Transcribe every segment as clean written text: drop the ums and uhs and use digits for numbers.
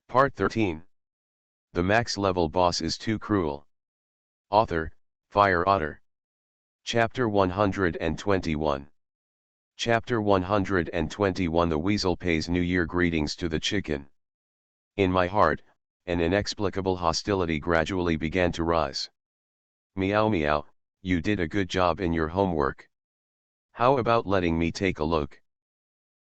Part 13. The max level boss is too cruel. Author, Fire Otter. Chapter 121. Chapter 121. The weasel pays New Year greetings to the chicken. In my heart, an inexplicable hostility gradually began to rise. Meow meow, you did a good job in your homework. How about letting me take a look?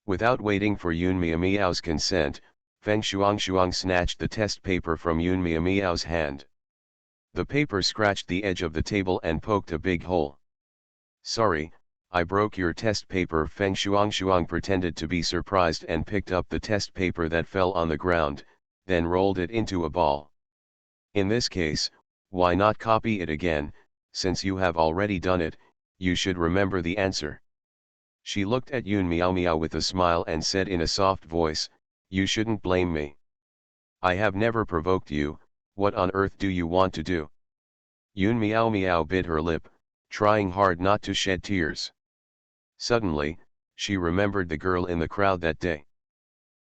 Without waiting for Yun Meow Meow's consent, Feng Shuang snatched the test paper from Yun Meow Meow's hand. The paper scratched the edge of the table and poked a big hole. Sorry, I broke your test paper. Feng Shuang pretended to be surprised and picked up the test paper that fell on the ground, then rolled it into a ball. In this case, why not copy it again? Since you have already done it, you should remember the answer. She looked at Yun Meow Meow with a smile and said in a soft voice, you shouldn't blame me. I have never provoked you. What on earth do you want to do? Yun Meow Meow bit her lip, trying hard not to shed tears. Suddenly, she remembered the girl in the crowd that day.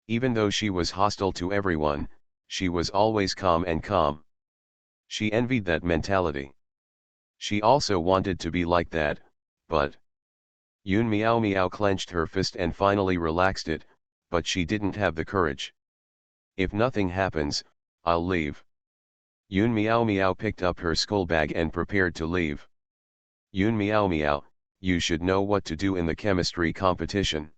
Even though she was hostile to everyone, she was always calm and calm. She envied that mentality. She also wanted to be like that, but... Yun Meow Meow clenched her fist and finally relaxed it, but she didn't have the courage. If nothing happens, I'll leave. Yun Meow Meow picked up her school bag and prepared to leave. Yun Meow Meow, you should know what to do in the chemistry competition.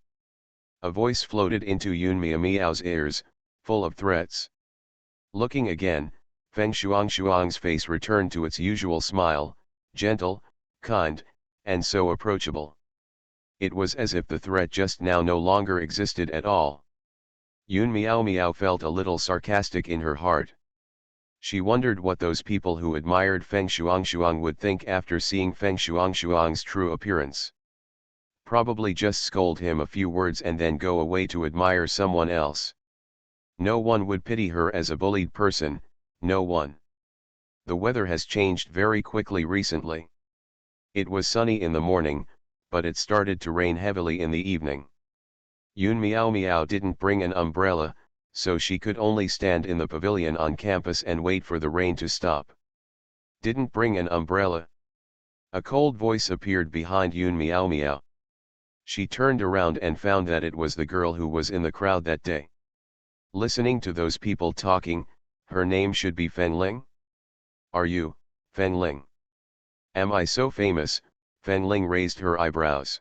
A voice floated into Yun Meow Meow's ears, full of threats. Looking again, Feng Shuang's face returned to its usual smile, gentle, kind, and so approachable. It was as if the threat just now no longer existed at all. Yun Meow Meow felt a little sarcastic in her heart. She wondered what those people who admired Feng Shuang would think after seeing Feng Shuang's true appearance. Probably just scold him a few words and then go away to admire someone else. No one would pity her as a bullied person, no one. The weather has changed very quickly recently. It was sunny in the morning, but it started to rain heavily in the evening. Yun Meow Meow didn't bring an umbrella, so she could only stand in the pavilion on campus and wait for the rain to stop. Didn't bring an umbrella? A cold voice appeared behind Yun Meow Meow. She turned around and found that it was the girl who was in the crowd that day. Listening to those people talking, her name should be Feng Ling? Are you, Feng Ling? Am I so famous? Feng Ling raised her eyebrows.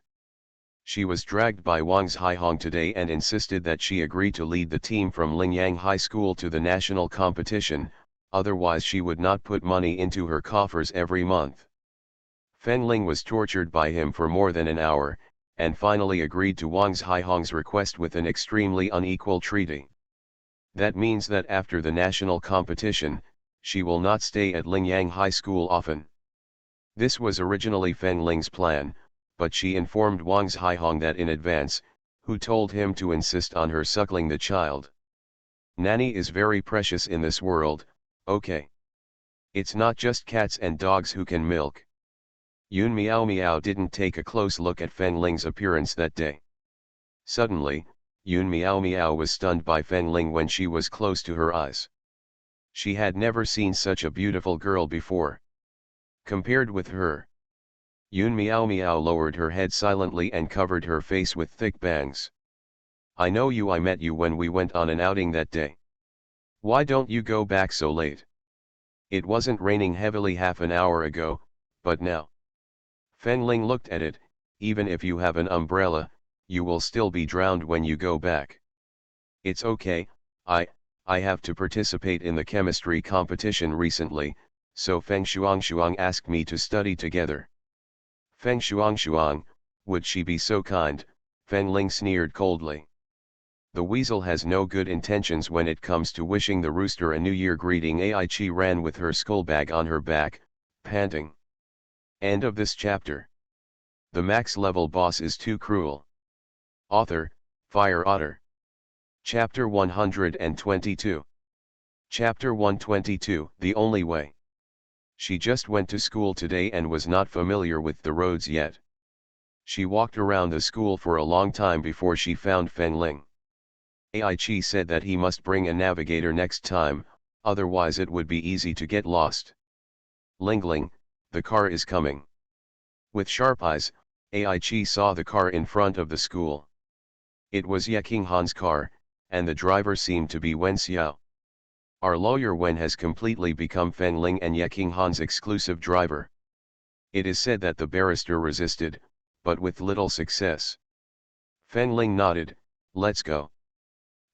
She was dragged by Wang's Haihong today and insisted that she agree to lead the team from Lingyang High School to the national competition, otherwise she would not put money into her coffers every month. Feng Ling was tortured by him for more than an hour, and finally agreed to Wang's Haihong's request with an extremely unequal treaty. That means that after the national competition, she will not stay at Lingyang High School often. This was originally Feng Ling's plan, but she informed Wang's Haihong that in advance, who told him to insist on her suckling the child. Nanny is very precious in this world, okay. It's not just cats and dogs who can milk. Yun Meow Meow didn't take a close look at Feng Ling's appearance that day. Suddenly, Yun Meow Meow was stunned by Feng Ling when she was close to her eyes. She had never seen such a beautiful girl before. Compared with her, Yun Meow Meow lowered her head silently and covered her face with thick bangs. I know you. I met you when we went on an outing that day. Why don't you go back so late? It wasn't raining heavily half an hour ago, but now. Feng Ling looked at it. Even if you have an umbrella, you will still be drowned when you go back. It's okay, I have to participate in the chemistry competition recently, so Feng Shuang asked me to study together. Feng Shuang, would she be so kind? Feng Ling sneered coldly. The weasel has no good intentions when it comes to wishing the rooster a New Year greeting. Ai Chi ran with her school bag on her back, panting. End of this chapter. The max level boss is too cruel. Author, Fire Otter. Chapter 122. Chapter 122. The Only Way. She just went to school today and was not familiar with the roads yet. She walked around the school for a long time before she found Feng Ling. Aichi said that he must bring a navigator next time, otherwise it would be easy to get lost. Ling Ling, the car is coming. With sharp eyes, Aichi saw the car in front of the school. It was Ye Qinghan's car, and the driver seemed to be Wen Xiao. Our lawyer Wen has completely become Feng Ling and Ye Qinghan's exclusive driver. It is said that the barrister resisted, but with little success. Feng Ling nodded, "Let's go."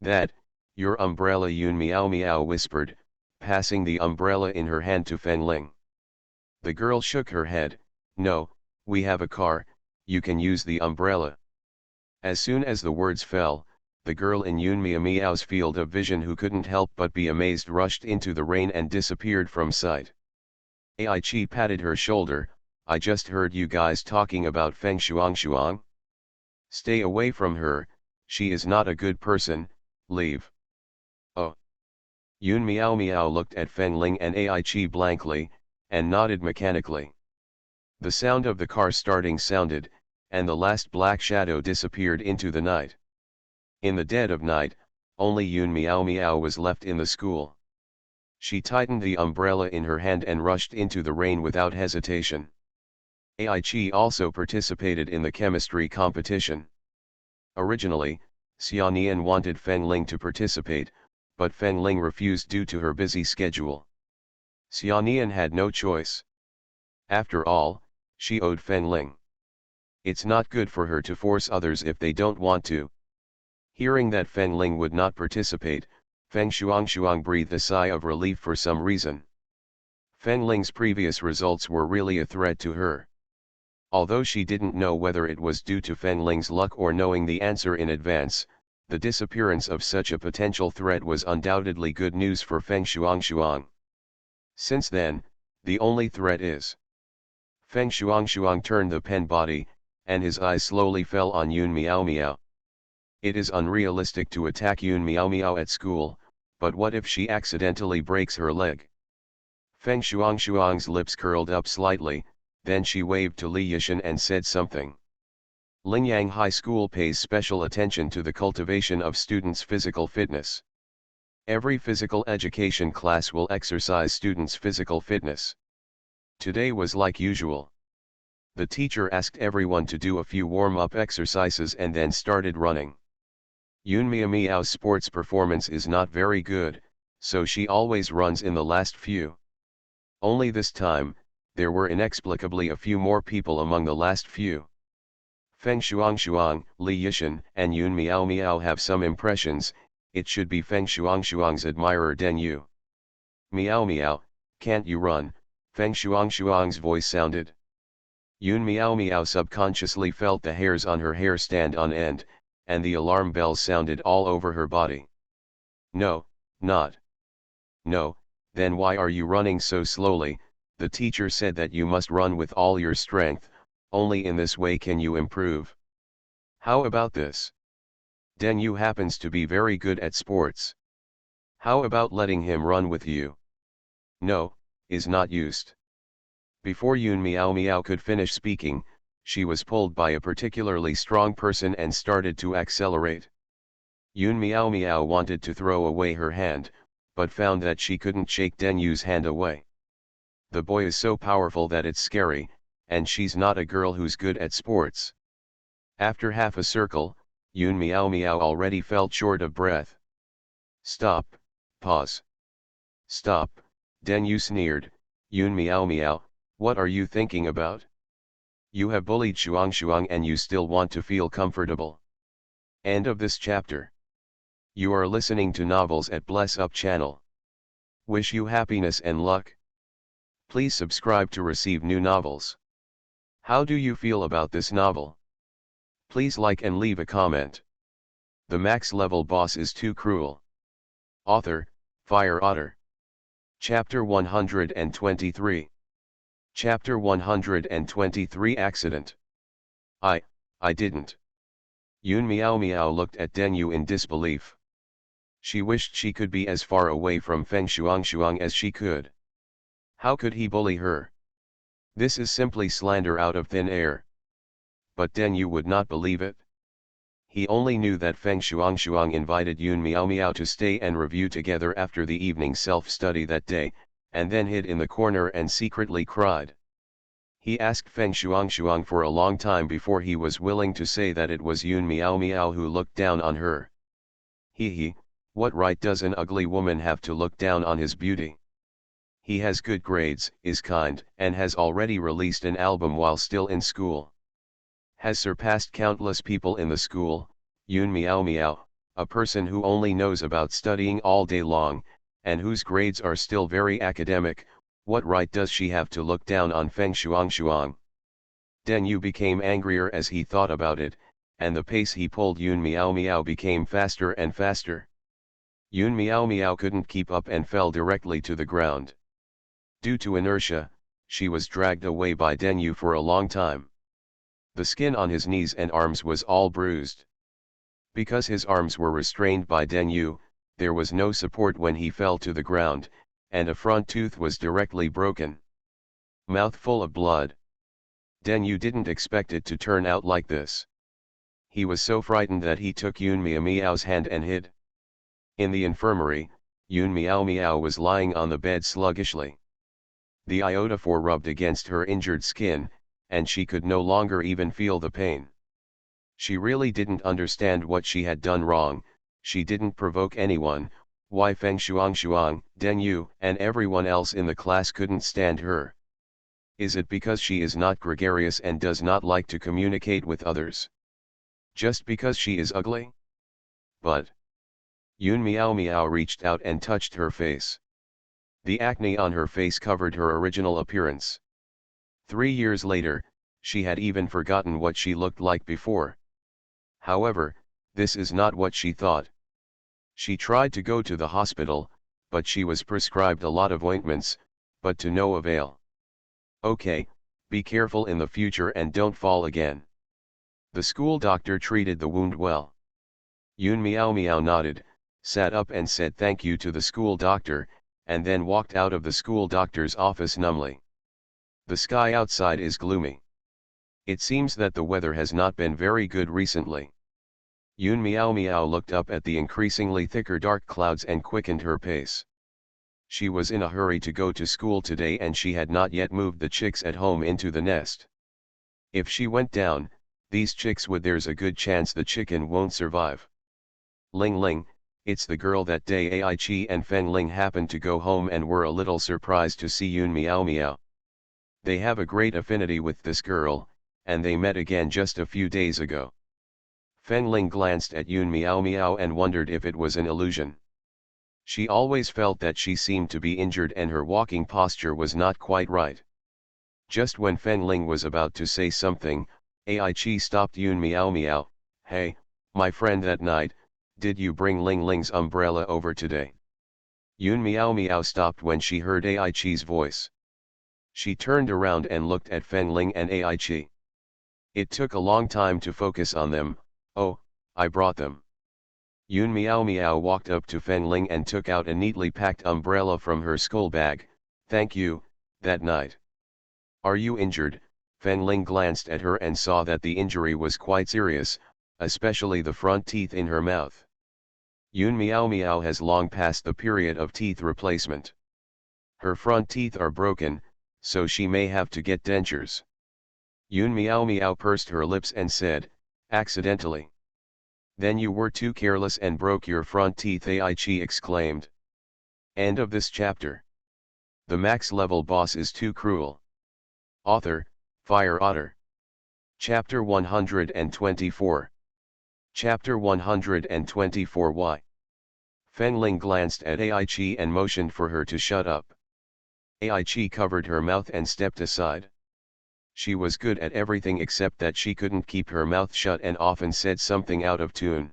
"That, your umbrella," Yun Miao Miao whispered, passing the umbrella in her hand to Feng Ling. The girl shook her head, "No, we have a car, you can use the umbrella." As soon as the words fell, the girl in Yun Miao Miao's field of vision, who couldn't help but be amazed, rushed into the rain and disappeared from sight. Aichi patted her shoulder, "I just heard you guys talking about Feng Shuang. Stay away from her, she is not a good person, leave." "Oh." Yun Miao Miao looked at Feng Ling and Aichi blankly, and nodded mechanically. The sound of the car starting sounded, and the last black shadow disappeared into the night. In the dead of night, only Yun Miao Miao was left in the school. She tightened the umbrella in her hand and rushed into the rain without hesitation. Aichi also participated in the chemistry competition. Originally, Xiaonian wanted Feng Ling to participate, but Feng Ling refused due to her busy schedule. Xiaonian had no choice. After all, she owed Feng Ling. It's not good for her to force others if they don't want to. Hearing that Feng Ling would not participate, Feng Shuang breathed a sigh of relief for some reason. Feng Ling's previous results were really a threat to her. Although she didn't know whether it was due to Feng Ling's luck or knowing the answer in advance, the disappearance of such a potential threat was undoubtedly good news for Feng Shuang. Since then, the only threat is. Feng Shuang turned the pen body, and his eyes slowly fell on Yun Miao Miao. It is unrealistic to attack Yun Miao Miao at school, but what if she accidentally breaks her leg? Feng Shuang's lips curled up slightly, then she waved to Li Yishan and said something. Lingyang High School pays special attention to the cultivation of students' physical fitness. Every physical education class will exercise students' physical fitness. Today was like usual. The teacher asked everyone to do a few warm-up exercises and then started running. Yun Miao Miao's sports performance is not very good, so she always runs in the last few. Only this time, there were inexplicably a few more people among the last few. Feng Shuang, Li Yishan, and Yun Miao Miao have some impressions. It should be Feng Shuang's admirer Den Yu. "Miao Miao, can't you run?" Feng Shuang's voice sounded. Yun Miao Miao subconsciously felt the hairs on her hair stand on end, and the alarm bells sounded all over her body. "No, not." "No, then why are you running so slowly? The teacher said that you must run with all your strength, only in this way can you improve." "How about this? Den Yu happens to be very good at sports. How about letting him run with you?" "No, is not used." Before Yun Miao Miao could finish speaking, she was pulled by a particularly strong person and started to accelerate. Yun Miao Miao wanted to throw away her hand, but found that she couldn't shake Den Yu's hand away. The boy is so powerful that it's scary, and she's not a girl who's good at sports. After half a circle, Yun Miao Miao already felt short of breath. "Stop, pause. Stop," Den Yu sneered. "Yun Miao Miao, what are you thinking about? You have bullied Shuang and you still want to feel comfortable." End of this chapter. You are listening to novels at Bless Up channel. Wish you happiness and luck. Please subscribe to receive new novels. How do you feel about this novel? Please like and leave a comment. The max level boss is too cruel. Author, Fire Otter. Chapter 123. Chapter 123 Accident. I didn't. Yun Miao Miao looked at Den Yu in disbelief. She wished she could be as far away from Feng Shuang as she could. How could he bully her? This is simply slander out of thin air. But Den Yu would not believe it. He only knew that Feng Shuang invited Yun Miao Miao to stay and review together after the evening self-study that day, and then hid in the corner and secretly cried. He asked Feng Shuang for a long time before he was willing to say that it was Yun Miao Miao who looked down on her. He, what right does an ugly woman have to look down on his beauty? He has good grades, is kind, and has already released an album while still in school. Has surpassed countless people in the school. Yun Miao Miao, a person who only knows about studying all day long, and whose grades are still very academic, what right does she have to look down on Feng Shuang? Deng Yu became angrier as he thought about it, and the pace he pulled Yun Miao Miao became faster and faster. Yun Miao Miao couldn't keep up and fell directly to the ground. Due to inertia, she was dragged away by Deng Yu for a long time. The skin on his knees and arms was all bruised. Because his arms were restrained by Deng Yu, there was no support when he fell to the ground, and a front tooth was directly broken. Mouth full of blood. Deng Yu didn't expect it to turn out like this. He was so frightened that he took Yun Miao Miao's hand and hid. In the infirmary, Yun Miao Miao was lying on the bed sluggishly. The iodophore rubbed against her injured skin, and she could no longer even feel the pain. She really didn't understand what she had done wrong. She didn't provoke anyone. Why Feng Shuang, Deng Yu, and everyone else in the class couldn't stand her? Is it because she is not gregarious and does not like to communicate with others? Just because she is ugly? But Yun Miao Miao reached out and touched her face. The acne on her face covered her original appearance. 3 years later, she had even forgotten what she looked like before. However, this is not what she thought. She tried to go to the hospital, but she was prescribed a lot of ointments, but to no avail. Okay, be careful in the future and don't fall again. The school doctor treated the wound well. Yun Miao Miao nodded, sat up and said thank you to the school doctor, and then walked out of the school doctor's office numbly. The sky outside is gloomy. It seems that the weather has not been very good recently. Yun Miao Miao looked up at the increasingly thicker dark clouds and quickened her pace. She was in a hurry to go to school today and she had not yet moved the chicks at home into the nest. If she went down, these chicks would, there's a good chance the chicken won't survive. Ling Ling, it's the girl. That day Ai Chi and Feng Ling happened to go home and were a little surprised to see Yun Miao Miao. They have a great affinity with this girl, and they met again just a few days ago. Feng Ling glanced at Yun Miao Miao and wondered if it was an illusion. She always felt that she seemed to be injured and her walking posture was not quite right. Just when Feng Ling was about to say something, Ai Chi stopped Yun Miao Miao. Hey, my friend, that night, did you bring Ling Ling's umbrella over today? Yun Miao Miao stopped when she heard Ai Chi's voice. She turned around and looked at Feng Ling and Ai Chi. It took a long time to focus on them. Oh, I brought them. Yun Miao Miao walked up to Feng Ling and took out a neatly packed umbrella from her school bag. Thank you, that night. Are you injured? Feng Ling glanced at her and saw that the injury was quite serious, especially the front teeth in her mouth. Yun Miao Miao has long passed the period of teeth replacement. Her front teeth are broken, so she may have to get dentures. Yun Miao Miao pursed her lips and said, accidentally. Then you were too careless and broke your front teeth, Ai Chi exclaimed. End of this chapter. The max level boss is too cruel. Author, Fire Otter. Chapter 124. Chapter 124. Why? Feng Ling glanced at Ai Chi and motioned for her to shut up. Ai Chi covered her mouth and stepped aside. She was good at everything except that she couldn't keep her mouth shut and often said something out of tune.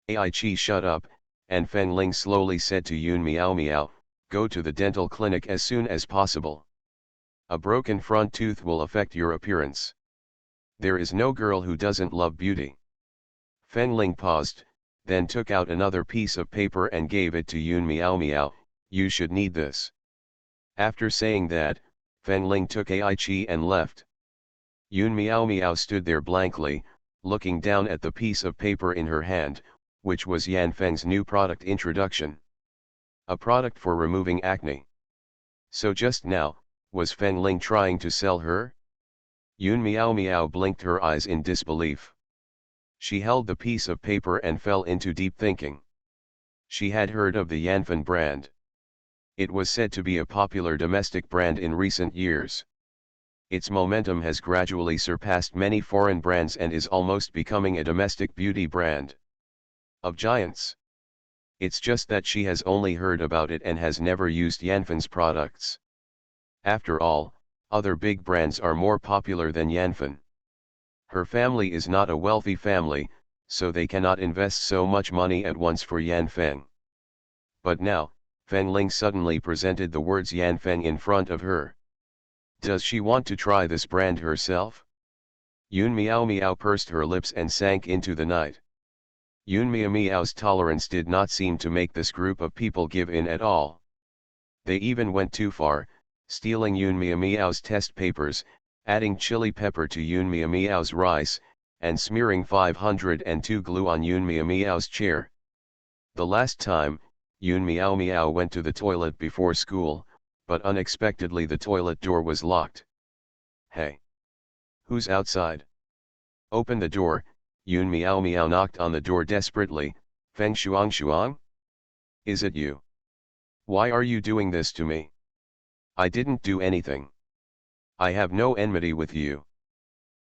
Ai Chi shut up, and Feng Ling slowly said to Yun Miao Miao, go to the dental clinic as soon as possible. A broken front tooth will affect your appearance. There is no girl who doesn't love beauty. Feng Ling paused, then took out another piece of paper and gave it to Yun Miao Miao. You should need this. After saying that, Feng Ling took Ai Chi and left. Yun Miao Miao stood there blankly, looking down at the piece of paper in her hand, which was Yan Feng's new product introduction. A product for removing acne. So just now, was Feng Ling trying to sell her? Yun Miao Miao blinked her eyes in disbelief. She held the piece of paper and fell into deep thinking. She had heard of the Yanfen brand. It was said to be a popular domestic brand in recent years. Its momentum has gradually surpassed many foreign brands and is almost becoming a domestic beauty brand of giants. It's just that she has only heard about it and has never used Yanfen's products. After all, other big brands are more popular than Yanfen. Her family is not a wealthy family, so they cannot invest so much money at once for Yanfeng. But now, Feng Ling suddenly presented the words Yanfeng in front of her. Does she want to try this brand herself? Yun Miao Miao pursed her lips and sank into the night. Yun Miao Miao's tolerance did not seem to make this group of people give in at all. They even went too far, stealing Yun Miao Miao's test papers, adding chili pepper to Yun Miao Miao's rice, and smearing 502 glue on Yun Miao Miao's chair. The last time, Yun Miao Miao went to the toilet before school, but unexpectedly the toilet door was locked. Hey! Who's outside? Open the door. Yun Miao Miao knocked on the door desperately. Feng Shuang Shuang? Is it you? Why are you doing this to me? I didn't do anything. I have no enmity with you.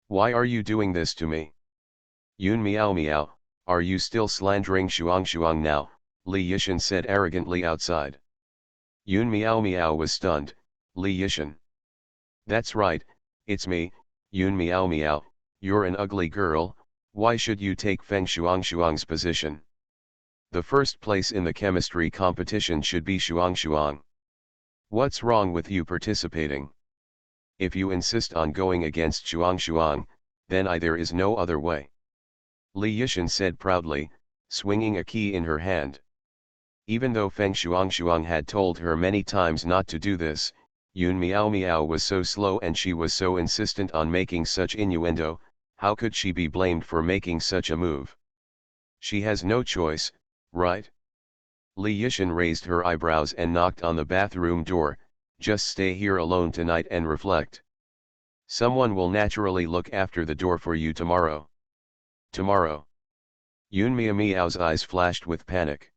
Why are you doing this to me? Yun Miao Miao, are you still slandering Shuang Shuang now? Li Yishan said arrogantly outside. Yun Miao Miao was stunned. Li Yishan. That's right, it's me, Yun Miao Miao, you're an ugly girl, why should you take Feng Shuang Shuang's position? The first place in the chemistry competition should be Shuang Shuang. What's wrong with you participating? If you insist on going against Shuang Shuang, then there is no other way. Li Yishan said proudly, swinging a key in her hand. Even though Feng Shuang Shuang had told her many times not to do this, Yun Miao Miao was so slow and she was so insistent on making such innuendo, how could she be blamed for making such a move? She has no choice, right? Li Yishan raised her eyebrows and knocked on the bathroom door. Just stay here alone tonight and reflect. Someone will naturally look after the door for you tomorrow. Tomorrow. Yun Miao Miao's eyes flashed with panic.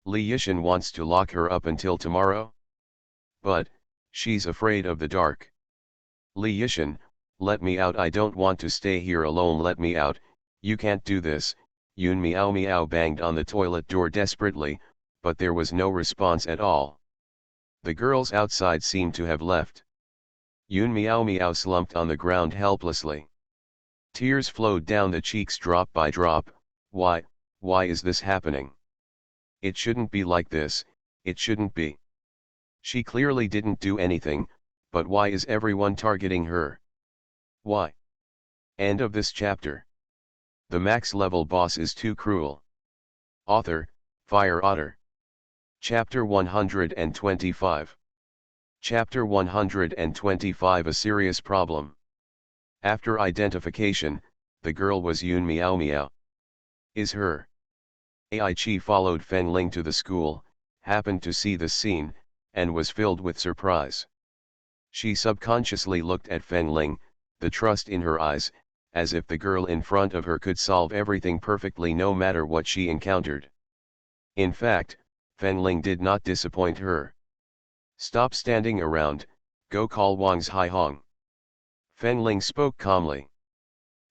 Li Yishan wants to lock her up until tomorrow? But, she's afraid of the dark. Li Yishan, let me out, I don't want to stay here alone, let me out, you can't do this. Yun Miao Miao banged on the toilet door desperately, but there was no response at all. The girls outside seemed to have left. Yun Miao Miao slumped on the ground helplessly. Tears flowed down the cheeks drop by drop. Why is this happening? It shouldn't be like this, it shouldn't be. She clearly didn't do anything, but why is everyone targeting her? Why? End of this chapter. The max level boss is too cruel. Author, Fire Otter. Chapter 125. Chapter 125, a serious problem. After identification, the girl was Yun Miao Miao. Is her. Ai Chi followed Feng Ling to the school, happened to see the scene, and was filled with surprise. She subconsciously looked at Feng Ling, the trust in her eyes, as if the girl in front of her could solve everything perfectly no matter what she encountered. In fact, Feng Ling did not disappoint her. Stop standing around, go call Wang's Hai Hong. Feng Ling spoke calmly.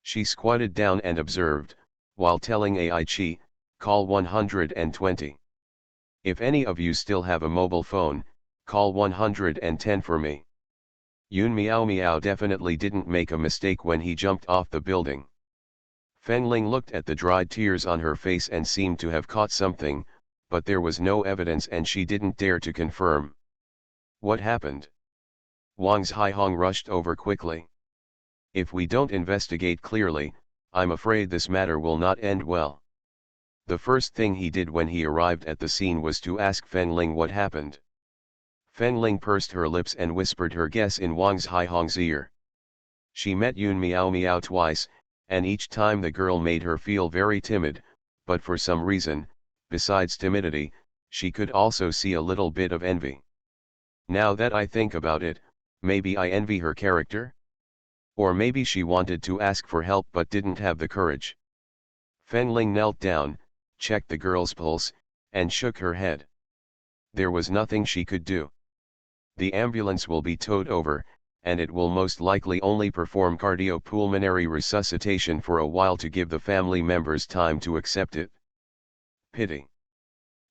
She squatted down and observed, while telling Ai Chi, call 120. If any of you still have a mobile phone, call 110 for me. Yun Miao Miao definitely didn't make a mistake when he jumped off the building. Feng Ling looked at the dried tears on her face and seemed to have caught something, but there was no evidence and she didn't dare to confirm. What happened? Wang's Hai Hong rushed over quickly. If we don't investigate clearly, I'm afraid this matter will not end well. The first thing he did when he arrived at the scene was to ask Feng Ling what happened. Feng Ling pursed her lips and whispered her guess in Wang's Hai Hong's ear. She met Yun Miao Miao twice, and each time the girl made her feel very timid, but for some reason, besides timidity, she could also see a little bit of envy. Now that I think about it, maybe I envy her character? Or maybe she wanted to ask for help but didn't have the courage. Feng Ling knelt down, checked the girl's pulse, and shook her head. There was nothing she could do. The ambulance will be towed over, and it will most likely only perform cardiopulmonary resuscitation for a while to give the family members time to accept it. Pity.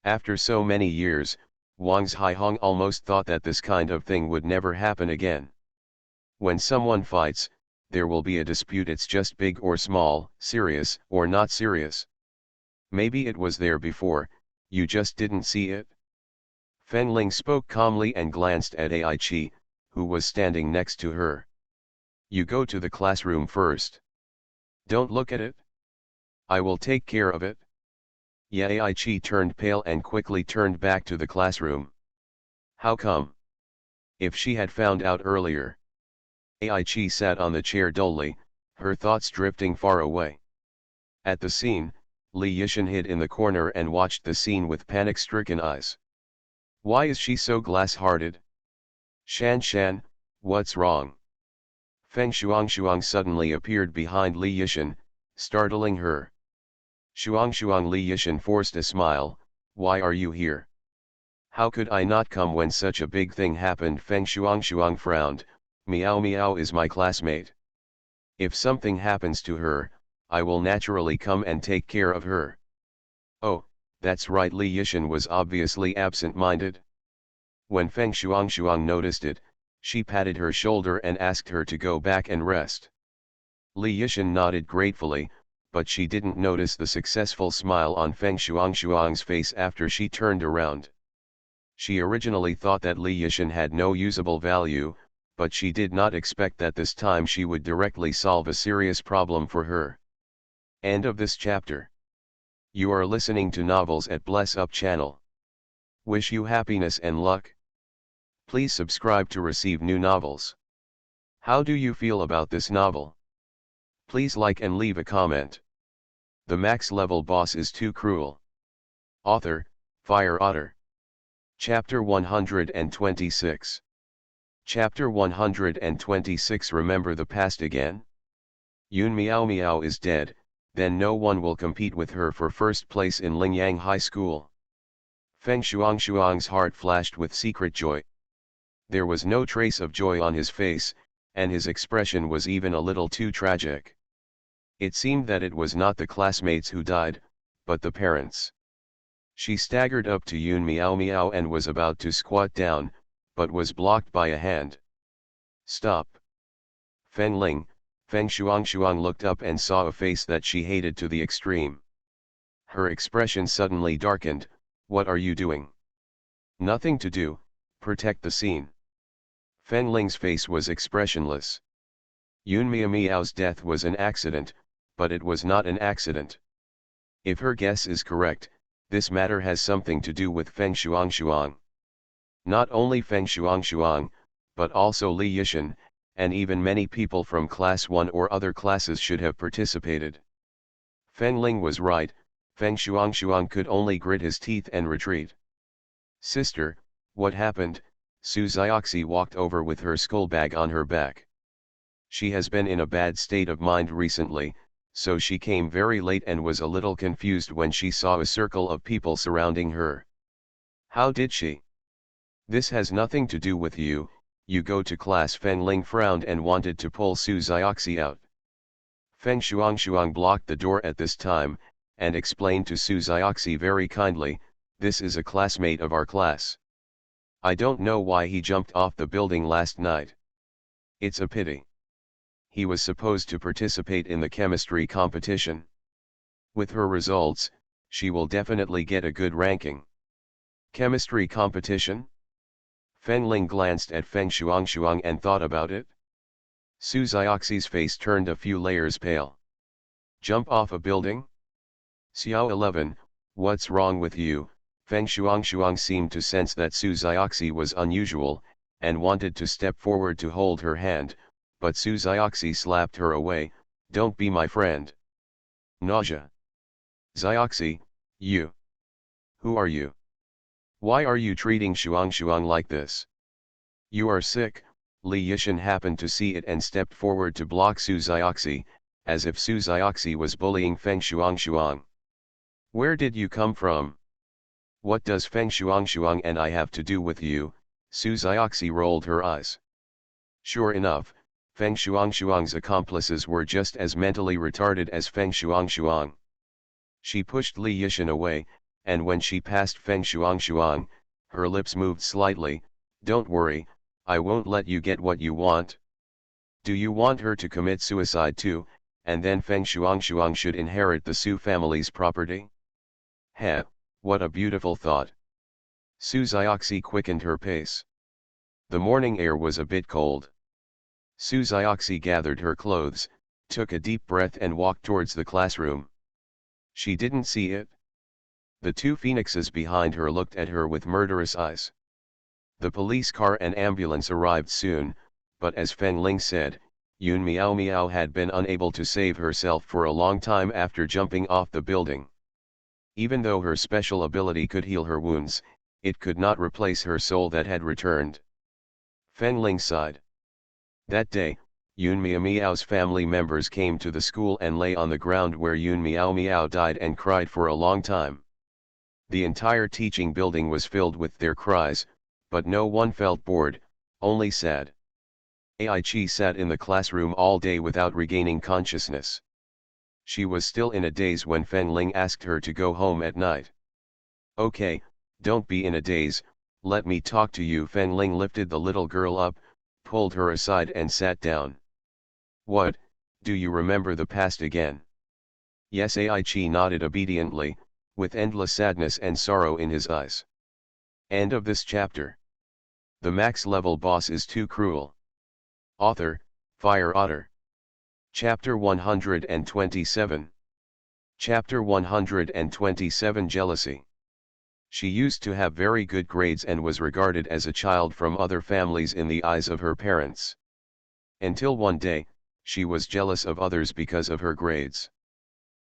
After so many years, Wang Haihong almost thought that this kind of thing would never happen again. When someone fights, there will be a dispute, it's just big or small, serious or not serious. Maybe it was there before, you just didn't see it. Feng Ling spoke calmly and glanced at Ai Chi, who was standing next to her. You go to the classroom first. Don't look at it. I will take care of it. Ai Chi turned pale and quickly turned back to the classroom. How come? If she had found out earlier. Ai Chi sat on the chair dully, her thoughts drifting far away. At the scene, Li Yishan hid in the corner and watched the scene with panic-stricken eyes. Why is she so glass-hearted? Shan Shan, what's wrong? Feng Shuang suddenly appeared behind Li Yishan, startling her. Shuang Li Yishan forced a smile, why are you here? How could I not come when such a big thing happened? Feng Shuang frowned, Miao Miao is my classmate. If something happens to her, I will naturally come and take care of her. Oh, that's right. Li Yishan was obviously absent-minded. When Feng Shuang noticed it, she patted her shoulder and asked her to go back and rest. Li Yishan nodded gratefully, but she didn't notice the successful smile on Feng Shuang's face after she turned around. She originally thought that Li Yishan had no usable value, but she did not expect that this time she would directly solve a serious problem for her. End of this chapter. You are listening to Novels at Bless Up channel. Wish you happiness and luck. Please subscribe to receive new novels. How do you feel about this novel? Please like and leave a comment. The max level boss is too cruel. Author, Fire Otter. Chapter 126. Chapter 126. Remember the past again? Yun Miao is dead, then no one will compete with her for first place in Lingyang High School. Feng Shuang's heart flashed with secret joy. There was no trace of joy on his face, and his expression was even a little too tragic. It seemed that it was not the classmates who died, but the parents. She staggered up to Yun Miao and was about to squat down, but was blocked by a hand. Stop. Feng Shuang looked up and saw a face that she hated to the extreme. Her expression suddenly darkened. What are you doing? Nothing to do, protect the scene. Feng Ling's face was expressionless. Yun Miao's death was an accident, but it was not an accident. If her guess is correct, this matter has something to do with Feng Shuang. Not only Feng Shuang, but also Li Yishan, and even many people from Class 1 or other classes should have participated. Feng Ling was right, Feng Shuang could only grit his teeth and retreat. Sister, what happened? Su Zioxi walked over with her school bag on her back. She has been in a bad state of mind recently, so she came very late and was a little confused when she saw a circle of people surrounding her. How did she? This has nothing to do with you, you go to class. Feng Ling frowned and wanted to pull Su Zioxi out. Feng Shuang blocked the door at this time, and explained to Su Zioxi very kindly, this is a classmate of our class. I don't know why he jumped off the building last night. It's a pity. He was supposed to participate in the chemistry competition. With her results, she will definitely get a good ranking. Chemistry competition? Feng Ling glanced at Feng Shuang and thought about it. Su Zioxi's face turned a few layers pale. Jump off a building? Xiao 11, what's wrong with you? Feng Shuang seemed to sense that Su Zioxi was unusual, and wanted to step forward to hold her hand, but Su Zioxi slapped her away. Don't be my friend. Nausea. Zioxy, you. Who are you? Why are you treating Shuang Shuang like this? You are sick. Li Yishan happened to see it and stepped forward to block Su Zioxy, as if Su Zioxy was bullying Feng Shuang Shuang. Where did you come from? What does Feng Shuang Shuang and I have to do with you? Su Zioxy rolled her eyes. Sure enough, Feng Shuang Shuang's accomplices were just as mentally retarded as Feng Shuang Shuang. She pushed Li Yishan away, and when she passed Feng Shuang Shuang, her lips moved slightly. Don't worry, I won't let you get what you want. Do you want her to commit suicide too, and then Feng Shuang Shuang should inherit the Su family's property? Heh, what a beautiful thought. Su Zioxy quickened her pace. The morning air was a bit cold. Su Zioxy gathered her clothes, took a deep breath and walked towards the classroom. She didn't see it. The two phoenixes behind her looked at her with murderous eyes. The police car and ambulance arrived soon, but as Feng Ling said, Yun Miao Miao had been unable to save herself for a long time after jumping off the building. Even though her special ability could heal her wounds, it could not replace her soul that had returned. Feng Ling sighed. That day, Yun Miao Miao's family members came to the school and lay on the ground where Yun Miao Miao died and cried for a long time. The entire teaching building was filled with their cries, but no one felt bored, only sad. Ai Chi sat in the classroom all day without regaining consciousness. She was still in a daze when Feng Ling asked her to go home at night. Okay, don't be in a daze, let me talk to you. Feng Ling lifted the little girl up, pulled her aside and sat down. What, do you remember the past again? Yes, Ai Chi nodded obediently, with endless sadness and sorrow in his eyes. End of this chapter. The max level boss is too cruel. Author, Fire Otter. Chapter 127. Chapter 127 Jealousy. She used to have very good grades and was regarded as a child from other families in the eyes of her parents. Until one day, she was jealous of others because of her grades.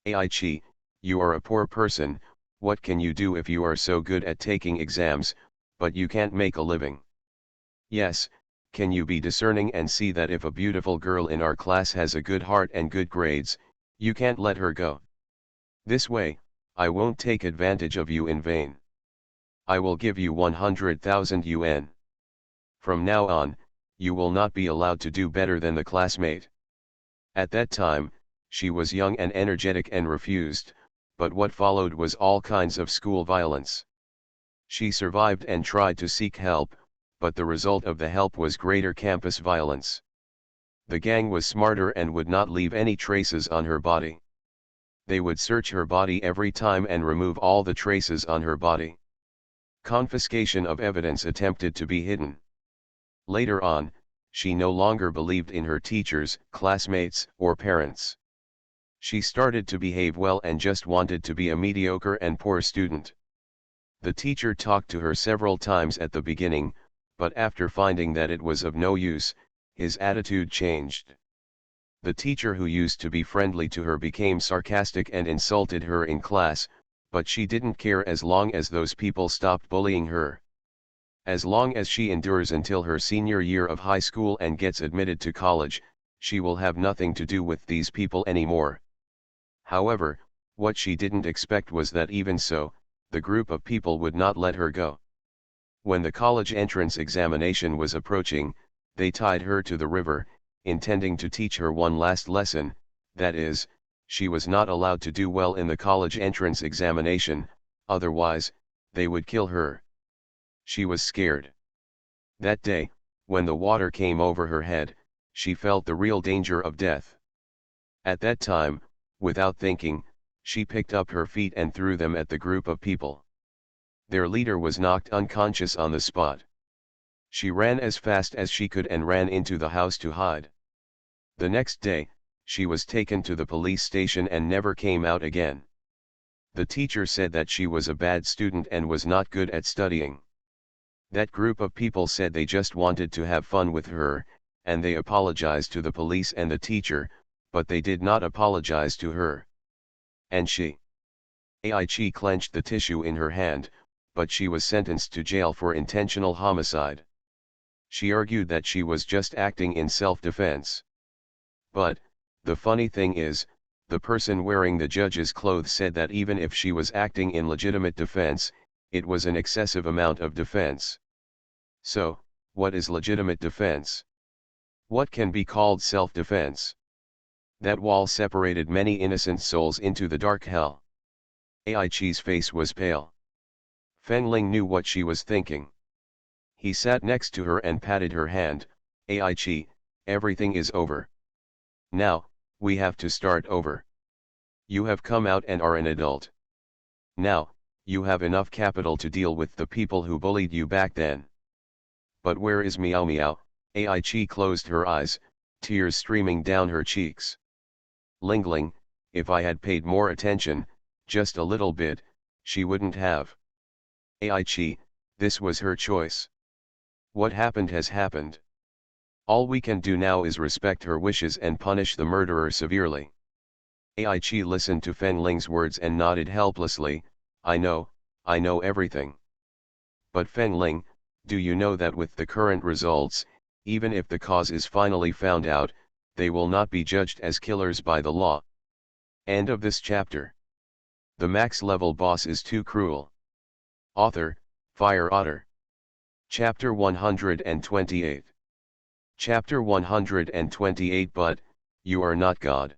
Ai Chi, you are a poor person, what can you do if you are so good at taking exams, but you can't make a living? Yes, can you be discerning and see that if a beautiful girl in our class has a good heart and good grades, you can't let her go? This way, I won't take advantage of you in vain. I will give you 100,000 yuan. From now on, you will not be allowed to do better than the classmate. At that time, she was young and energetic and refused, but what followed was all kinds of school violence. She survived and tried to seek help, but the result of the help was greater campus violence. The gang was smarter and would not leave any traces on her body. They would search her body every time and remove all the traces on her body. Confiscation of evidence attempted to be hidden. Later on, she no longer believed in her teachers, classmates, or parents. She started to behave well and just wanted to be a mediocre and poor student. The teacher talked to her several times at the beginning, but after finding that it was of no use, his attitude changed. The teacher who used to be friendly to her became sarcastic and insulted her in class, but she didn't care as long as those people stopped bullying her. As long as she endures until her senior year of high school and gets admitted to college, she will have nothing to do with these people anymore. However, what she didn't expect was that even so, the group of people would not let her go. When the college entrance examination was approaching, they tied her to the river, intending to teach her one last lesson, that is, she was not allowed to do well in the college entrance examination, otherwise, they would kill her. She was scared. That day, when the water came over her head, she felt the real danger of death. At that time, without thinking, she picked up her feet and threw them at the group of people. Their leader was knocked unconscious on the spot. She ran as fast as she could and ran into the house to hide. The next day, she was taken to the police station and never came out again. The teacher said that she was a bad student and was not good at studying. That group of people said they just wanted to have fun with her, and they apologized to the police and the teacher, but they did not apologize to her. And she? Aichi clenched the tissue in her hand, but she was sentenced to jail for intentional homicide. She argued that she was just acting in self-defense. But, the funny thing is, the person wearing the judge's clothes said that even if she was acting in legitimate defense, it was an excessive amount of defense. So, what is legitimate defense? What can be called self-defense? That wall separated many innocent souls into the dark hell. Aichi's face was pale. Fenling knew what she was thinking. He sat next to her and patted her hand. Aichi, everything is over. Now, we have to start over. You have come out and are an adult. Now, you have enough capital to deal with the people who bullied you back then. But where is Miao Miao? Aichi closed her eyes, tears streaming down her cheeks. Lingling, if I had paid more attention, just a little bit, she wouldn't have. Aichi, this was her choice. What happened has happened. All we can do now is respect her wishes and punish the murderer severely. Aichi listened to Fenling's words and nodded helplessly. I know everything. But Fenling, do you know that with the current results, even if the cause is finally found out, they will not be judged as killers by the law. End of this chapter. The max level boss is too cruel. Author, Fire Otter. Chapter 128. Chapter 128. But, you are not God.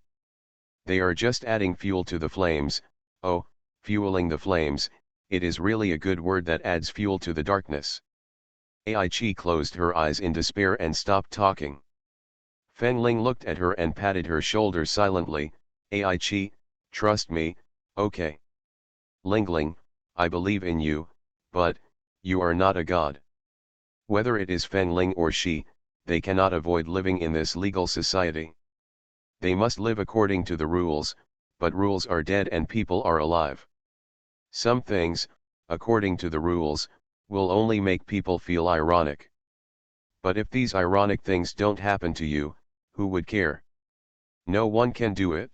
They are just adding fuel to the flames. Oh, fueling the flames, it is really a good word that adds fuel to the darkness. Aichi closed her eyes in despair and stopped talking. Fenling looked at her and patted her shoulder silently. Aichi, trust me, okay. Lingling, I believe in you, but, you are not a god. Whether it is Fenling or she, they cannot avoid living in this legal society. They must live according to the rules, but rules are dead and people are alive. Some things, according to the rules, will only make people feel ironic. But if these ironic things don't happen to you, who would care? No one can do it.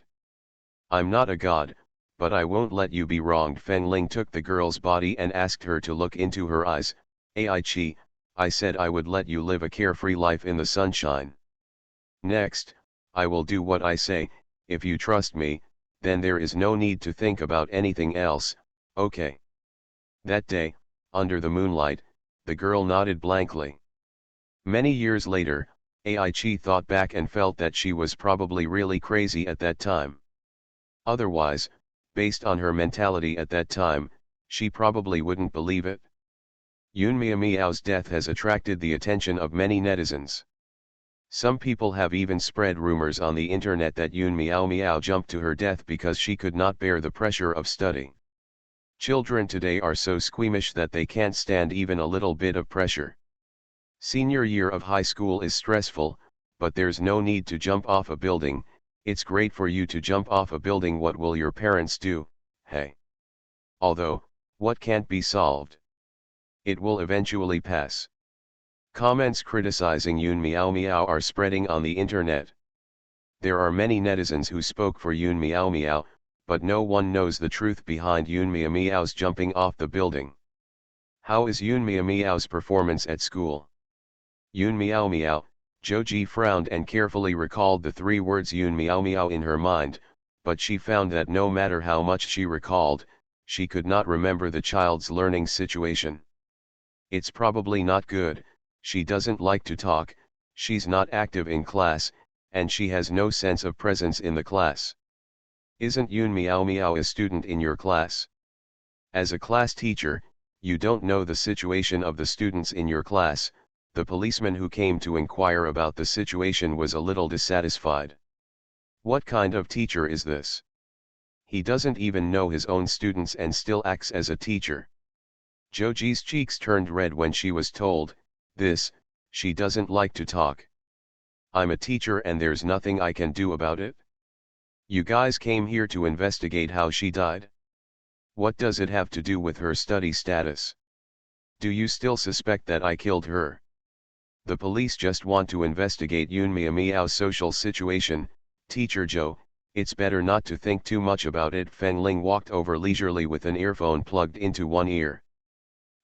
I'm not a god, but I won't let you be wronged. Fenling took the girl's body and asked her to look into her eyes. Aichi, I said I would let you live a carefree life in the sunshine. Next, I will do what I say. If you trust me, then there is no need to think about anything else, okay? That day, under the moonlight, the girl nodded blankly. Many years later, Aichi thought back and felt that she was probably really crazy at that time. Otherwise, based on her mentality at that time, she probably wouldn't believe it. Yun Miao Miao's death has attracted the attention of many netizens. Some people have even spread rumors on the internet that Yun Miao Miao jumped to her death because she could not bear the pressure of study. Children today are so squeamish that they can't stand even a little bit of pressure. Senior year of high school is stressful, but there's no need to jump off a building. It's great for you to jump off a building. What will your parents do? Hey. Although, what can't be solved? It will eventually pass. Comments criticizing Yun Miao Miao are spreading on the internet. There are many netizens who spoke for Yun Miao Miao, but no one knows the truth behind Yun Miao Miao's jumping off the building. How is Yun Miao Miao's performance at school? Yun Miao Miao. Joji frowned and carefully recalled the 3 words Yun Miao Miao in her mind, but she found that no matter how much she recalled, she could not remember the child's learning situation. It's probably not good. She doesn't like to talk, she's not active in class, and she has no sense of presence in the class. Isn't Yun Miao Miao a student in your class? As a class teacher, you don't know the situation of the students in your class. The policeman who came to inquire about the situation was a little dissatisfied. What kind of teacher is this? He doesn't even know his own students and still acts as a teacher. Joji's cheeks turned red when she was told this. She doesn't like to talk. I'm a teacher and there's nothing I can do about it. You guys came here to investigate how she died? What does it have to do with her study status? Do you still suspect that I killed her? The police just want to investigate Yun Miao Miao's social situation. Teacher Joe, it's better not to think too much about it. Feng Ling walked over leisurely with an earphone plugged into one ear.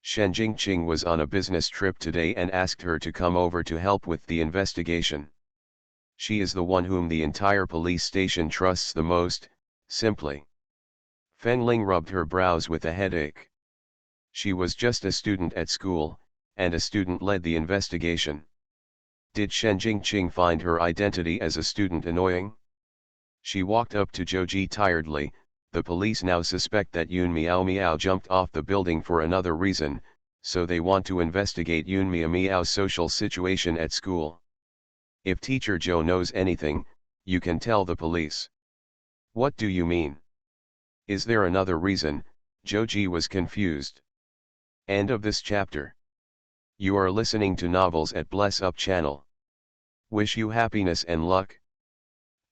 Shen Jingqing was on a business trip today and asked her to come over to help with the investigation. She is the one whom the entire police station trusts the most, simply. Feng Ling rubbed her brows with a headache. She was just a student at school, and a student led the investigation. Did Shen Jingqing find her identity as a student annoying? She walked up to Zhou tiredly. The police now suspect that Yun Miao Miao jumped off the building for another reason, so they want to investigate Yun Miao Miao's social situation at school. If Teacher Zhou knows anything, you can tell the police. What do you mean? Is there another reason? Zhou was confused. End of this chapter. You are listening to Novels at Bless Up channel. Wish you happiness and luck.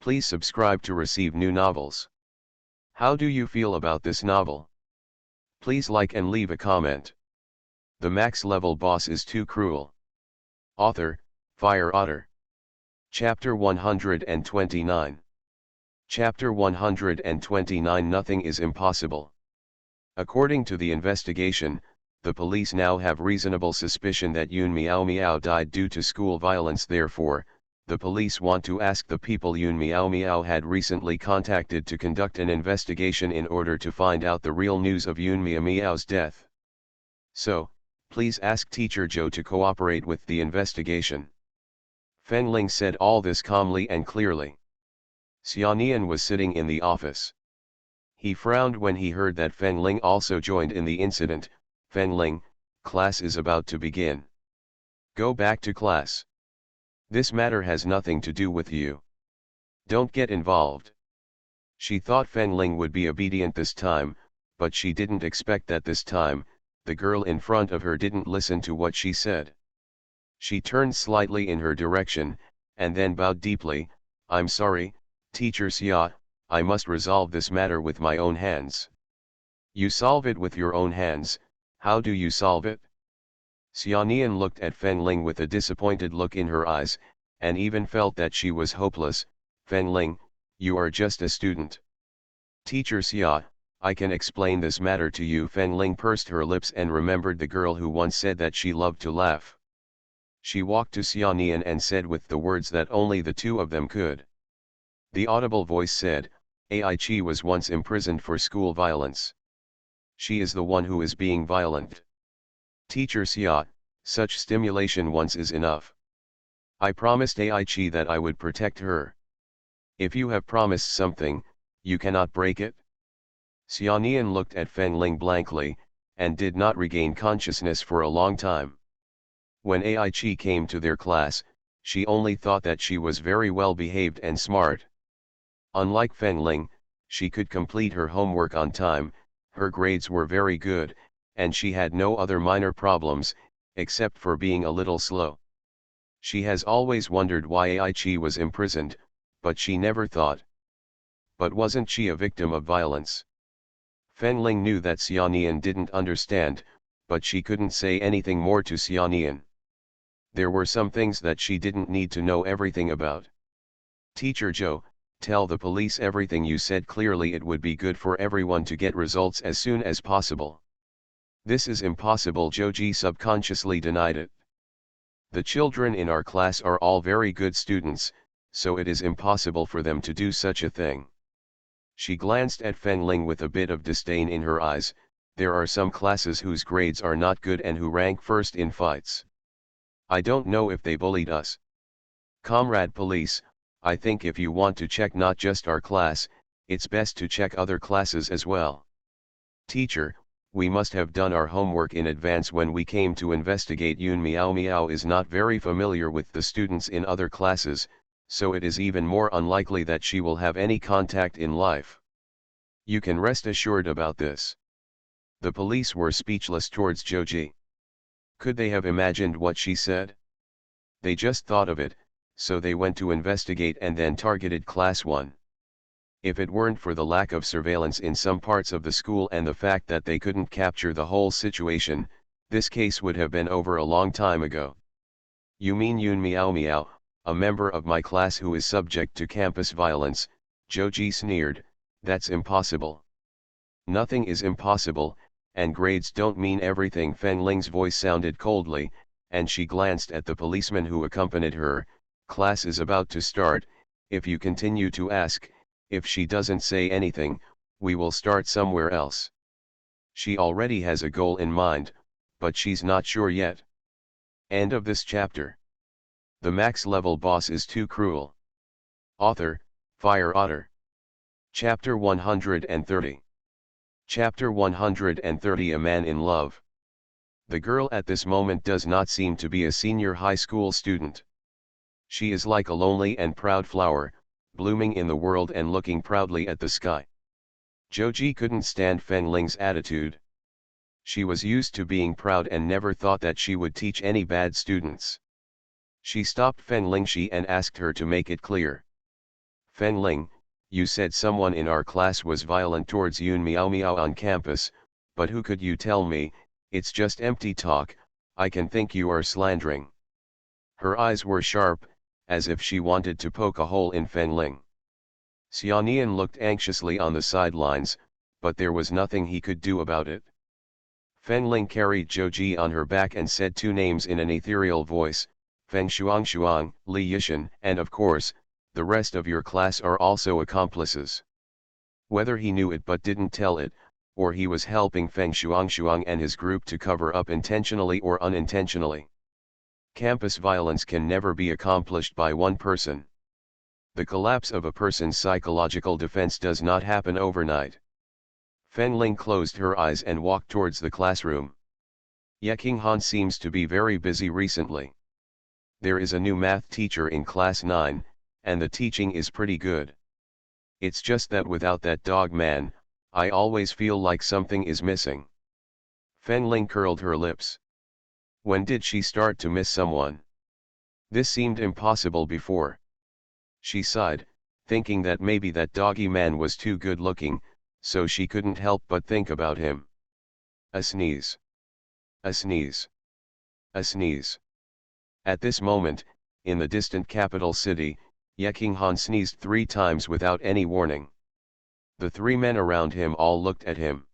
Please subscribe to receive new novels. How do you feel about this novel? Please like and leave a comment. The max level boss is too cruel. Author, Fire Otter. Chapter 129. Chapter 129. Nothing is impossible. According to the investigation, the police now have reasonable suspicion that Yun Miao Miao died due to school violence. Therefore, the police want to ask the people Yun Miao Miao had recently contacted to conduct an investigation in order to find out the real news of Yun Miao Miao's death. So, please ask Teacher Zhou to cooperate with the investigation. Feng Ling said all this calmly and clearly. Xiaonian was sitting in the office. He frowned when he heard that Feng Ling also joined in the incident. Feng Ling, class is about to begin. Go back to class. This matter has nothing to do with you. Don't get involved. She thought Feng Ling would be obedient this time, but she didn't expect that this time, the girl in front of her didn't listen to what she said. She turned slightly in her direction, and then bowed deeply. I'm sorry, Teacher Xia, I must resolve this matter with my own hands. You solve it with your own hands. How do you solve it? Xiaonian looked at Feng Ling with a disappointed look in her eyes, and even felt that she was hopeless. Feng Ling, you are just a student. Teacher Xia, I can explain this matter to you. Feng Ling pursed her lips and remembered the girl who once said that she loved to laugh. She walked to Xiaonian and said with the words that only the two of them could. The audible voice said, Ai Chi was once imprisoned for school violence. She is the one who is being violent. Teacher Xia, such stimulation once is enough. I promised Ai Chi that I would protect her. If you have promised something, you cannot break it. Xiaonian looked at Feng Ling blankly, and did not regain consciousness for a long time. When Ai Chi came to their class, she only thought that she was very well behaved and smart. Unlike Feng Ling, she could complete her homework on time, her grades were very good, and she had no other minor problems, except for being a little slow. She has always wondered why Ai Chi was imprisoned, but she never thought. But wasn't she a victim of violence? Feng Ling knew that Xiaonian didn't understand, but she couldn't say anything more to Xiaonian. There were some things that she didn't need to know everything about. Teacher Zhou, tell the police everything you said clearly. It would be good for everyone to get results as soon as possible. This is impossible. Zhou subconsciously denied it. The children in our class are all very good students, so it is impossible for them to do such a thing. She glanced at Feng Ling with a bit of disdain in her eyes. There are some classes whose grades are not good and who rank first in fights. I don't know if they bullied us. Comrade police, I think if you want to check not just our class, it's best to check other classes as well. Teacher, we must have done our homework in advance when we came to investigate. Yun Miao Miao is not very familiar with the students in other classes, so it is even more unlikely that she will have any contact in life. You can rest assured about this. The police were speechless towards Zhou. Could they have imagined what she said? They just thought of it, so they went to investigate and then targeted Class 1. If it weren't for the lack of surveillance in some parts of the school and the fact that they couldn't capture the whole situation, this case would have been over a long time ago. You mean Yun Miao Miao, a member of my class who is subject to campus violence, Joji sneered, that's impossible. Nothing is impossible, and grades don't mean everything. Feng Ling's voice sounded coldly, and she glanced at the policeman who accompanied her. Class is about to start, if you continue to ask, if she doesn't say anything, we will start somewhere else. She already has a goal in mind, but she's not sure yet. End of this chapter. The max level boss is too cruel. Author, Fire Otter. Chapter 130. Chapter 130. A Man in Love. The girl at this moment does not seem to be a senior high school student. She is like a lonely and proud flower, blooming in the world and looking proudly at the sky. Joji couldn't stand Feng Ling's attitude. She was used to being proud and never thought that she would teach any bad students. She stopped Feng Lingshi and asked her to make it clear. Feng Ling, you said someone in our class was violent towards Yun Miao Miao on campus, but who could you tell me? It's just empty talk, I can think you are slandering. Her eyes were sharp, as if she wanted to poke a hole in Feng Ling. Xiaonian looked anxiously on the sidelines, but there was nothing he could do about it. Feng Ling carried Joji on her back and said two names in an ethereal voice, Feng Shuang, Li Yishan, and of course, the rest of your class are also accomplices. Whether he knew it but didn't tell it, or he was helping Feng Shuang and his group to cover up intentionally or unintentionally. Campus violence can never be accomplished by one person. The collapse of a person's psychological defense does not happen overnight. Feng Ling closed her eyes and walked towards the classroom. Ye Qinghan seems to be very busy recently. There is a new math teacher in class 9, and the teaching is pretty good. It's just that without that dog man, I always feel like something is missing. Feng Ling curled her lips. When did she start to miss someone? This seemed impossible before. She sighed, thinking that maybe that doggy man was too good looking, so she couldn't help but think about him. A sneeze. A sneeze. A sneeze. At this moment, in the distant capital city, Ye Qinghan sneezed 3 times without any warning. The 3 men around him all looked at him.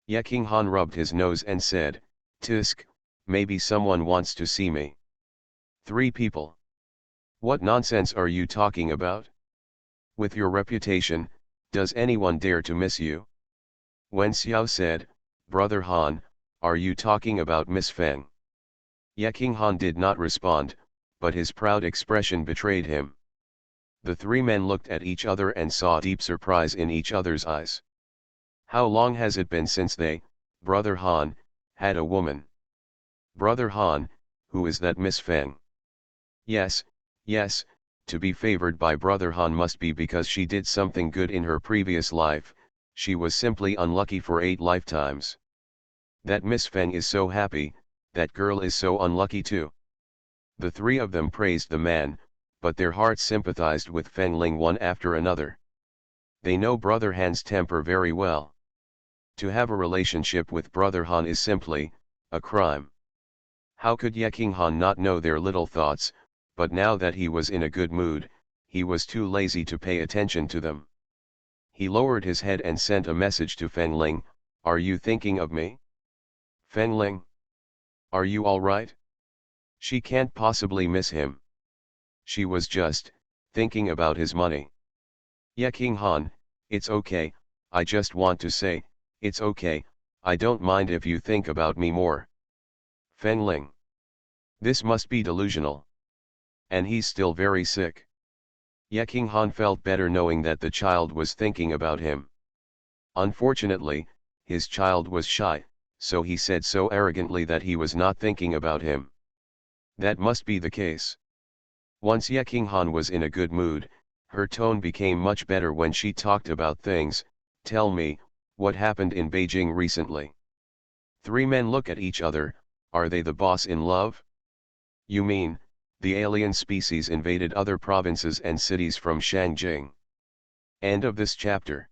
Ye Qinghan rubbed his nose and said, Tisk, maybe someone wants to see me. 3 people. What nonsense are you talking about? With your reputation, does anyone dare to miss you? Wen Xiao said, Brother Han, are you talking about Miss Feng? Ye Qinghan did not respond, but his proud expression betrayed him. The 3 men looked at each other and saw deep surprise in each other's eyes. How long has it been since they, Brother Han, had a woman? Brother Han, who is that Miss Feng? Yes, to be favored by Brother Han must be because she did something good in her previous life, she was simply unlucky for 8 lifetimes. That Miss Feng is so happy, that girl is so unlucky too. The 3 of them praised the man, but their hearts sympathized with Feng Ling one after another. They know Brother Han's temper very well. To have a relationship with Brother Han is simply a crime. How could Ye Qinghan not know their little thoughts, but now that he was in a good mood, he was too lazy to pay attention to them. He lowered his head and sent a message to Feng Ling, Are you thinking of me? Feng Ling? Are you alright? She can't possibly miss him. She was just thinking about his money. Ye Qinghan, it's okay, I just want to say, it's okay, I don't mind if you think about me more. Feng Ling. This must be delusional. And he's still very sick. Ye Qinghan felt better knowing that the child was thinking about him. Unfortunately, his child was shy, so he said so arrogantly that he was not thinking about him. That must be the case. Once Ye Qinghan was in a good mood, her tone became much better when she talked about things. Tell me, what happened in Beijing recently? 3 men look at each other, are they the boss in love? You mean, the alien species invaded other provinces and cities from Shangjing. End of this chapter.